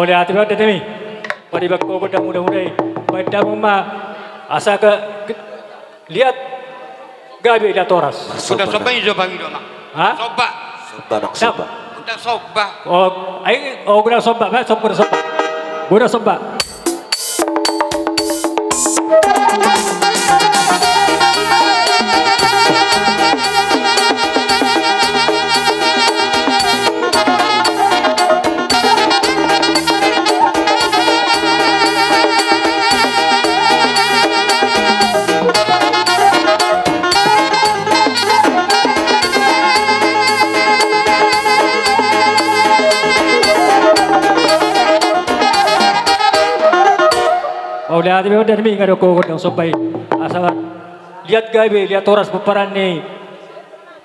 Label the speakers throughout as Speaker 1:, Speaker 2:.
Speaker 1: oleh hati pada demi pada bakko pada muda-muda pada mama asa ke lihat gabi lihat toras
Speaker 2: sudah soba ini coba gitu mak soba
Speaker 3: Soba.
Speaker 2: udah soba
Speaker 1: oh ayo oh guna soba guna soba oleh hati pada demi ngado ko godang sobai asal lihat gabi lihat toras peperan ni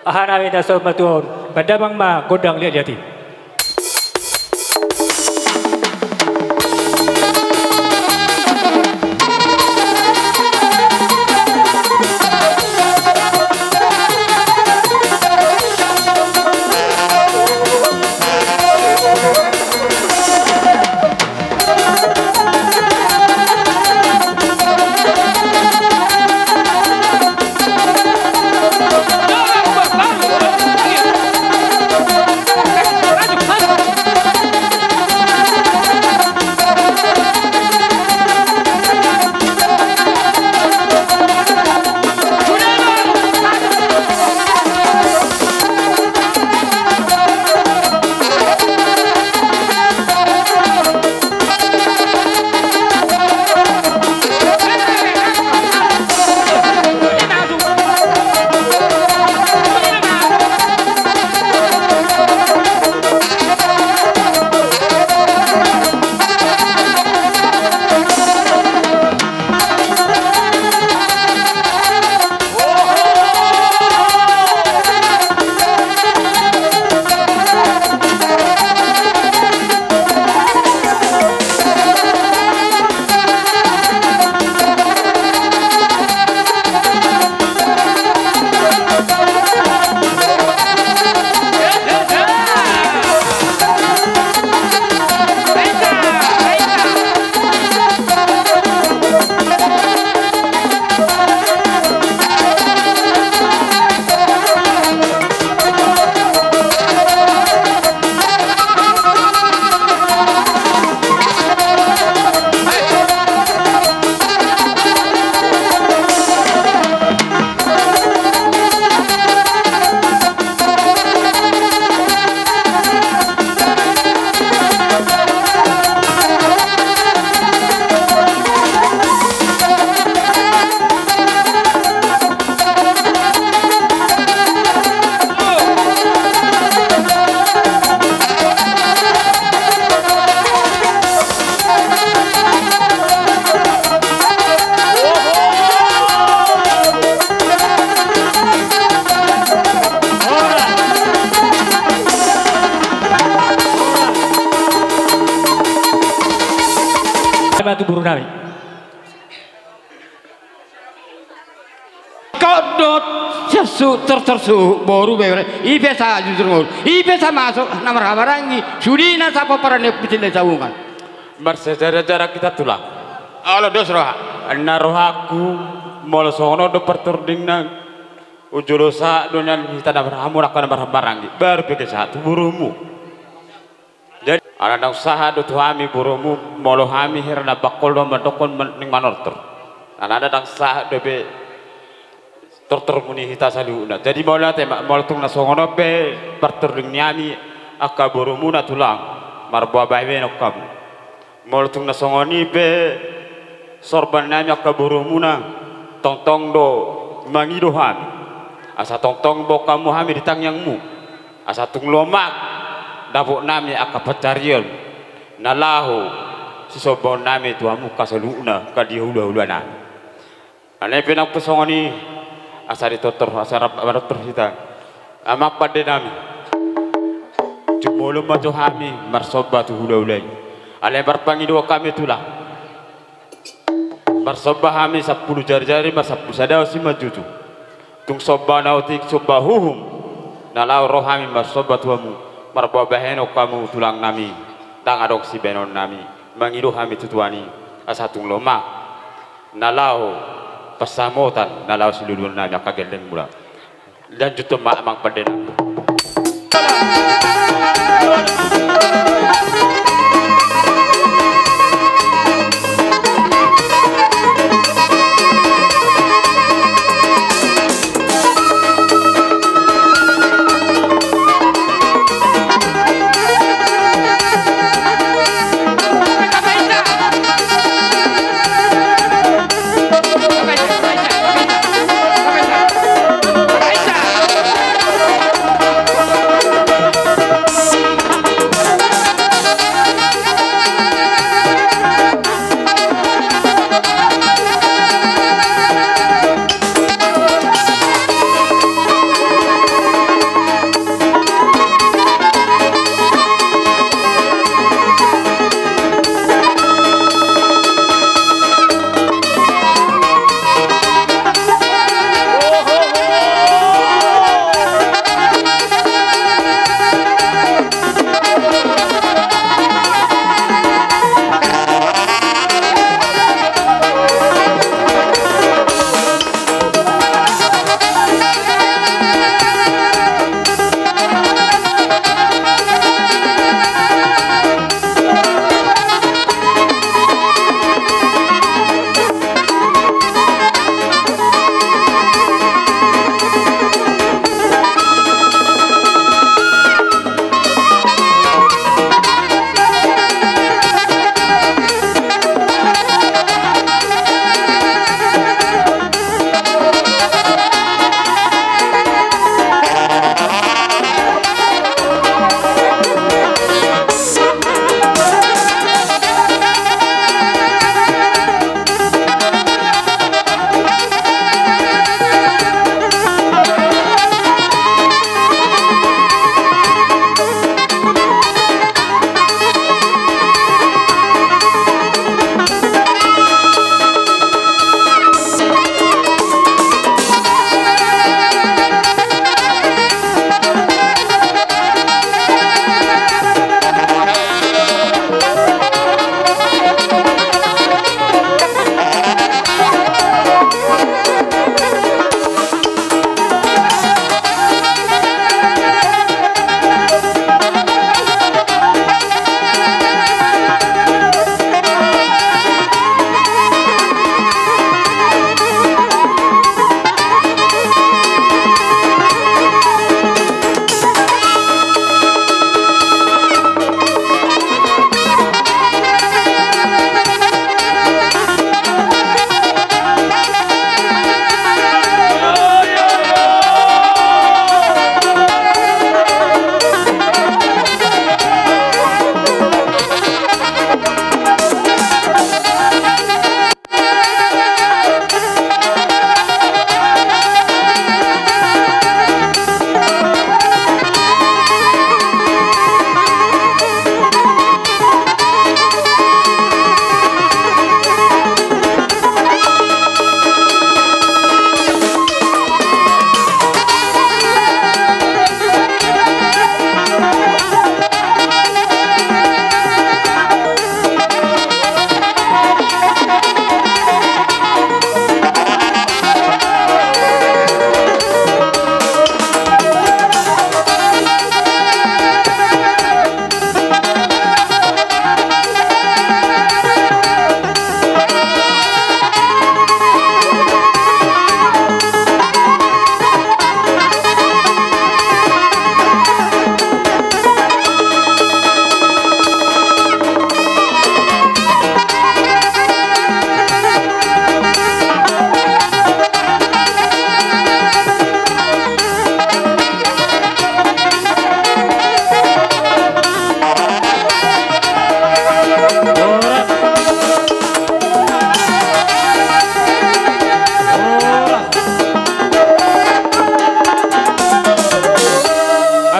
Speaker 1: ahana mina sobatun pada bang ma godang lihat batu buru nabi
Speaker 2: kodot sesu tersu baru bere ibesa jujur ngul ibesa masuk nomor hamarangi sudina sapa parane pitile sawungan
Speaker 4: bersejarah kita tulang
Speaker 2: alo dos roha
Speaker 4: anna rohaku mol sono do perturdingna ujulosa donya kita na berhamu nakana barang bar peke satu burumu jadi ana usaha do tuami burumu molo hami hirna bakol do mandokon ning manortor ana ada dang sah do be tortor muni hita saliuna jadi mola te moltung na songono be perturding nyami aka burumu na tulang marbo bae no kam moltung na songoni be sorban nami aka burumu na tong do mangido hami asa tong bo kamu hami ditang yangmu asa tung lomak dabuk nami aka pacarion nalahu si sobon nami tuamu kasaluna kadihula-hulana ane penang pesongoni asa ditotor asa rapator kita amak pade nami jumolo majo hami marsobatu hula-hulai ale barpangi dua kami tulah marsobah hami 10 jari-jari mas 10 sadaw si majutu tung sobba nautik sobbahuhum nalau rohami marsobatuamu marbabaheno kamu tulang nami tangadok si benon nami mangiru hami tutuani asatung loma nalau pasamotan nalau silulun nami akageleng mula dan juto mak mang padena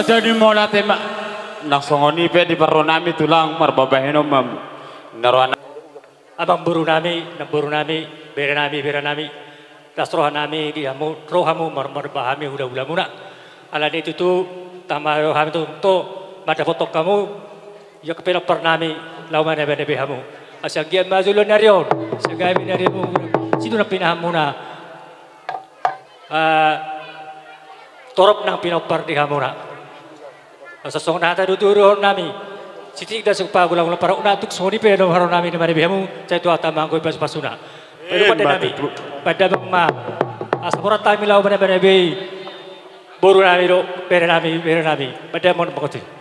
Speaker 4: jadi mola tema nang songoni pe di baronami tulang marbabaheno mam narwana
Speaker 1: abang burunami nang burunami beranami tas rohanami diamu rohamu marbahami hula muna ala itu tu tama rohami tu to mata foto kamu ya kepinapar nami lauman na behamu. Asal gian mazulon na riyon, sa gabi na rin mo, sino na pinaham mo na torop ng pinapar di mo na. Sa song nata duduroon nami, sitik da sa pagulang para unatuk soni pero haron nami na behamu, sa ito atamang ko ipas pasuna. Pero pada bang asa pura tayo lauman na behamu, buru nami ro, pera nami, pada mo na bakit.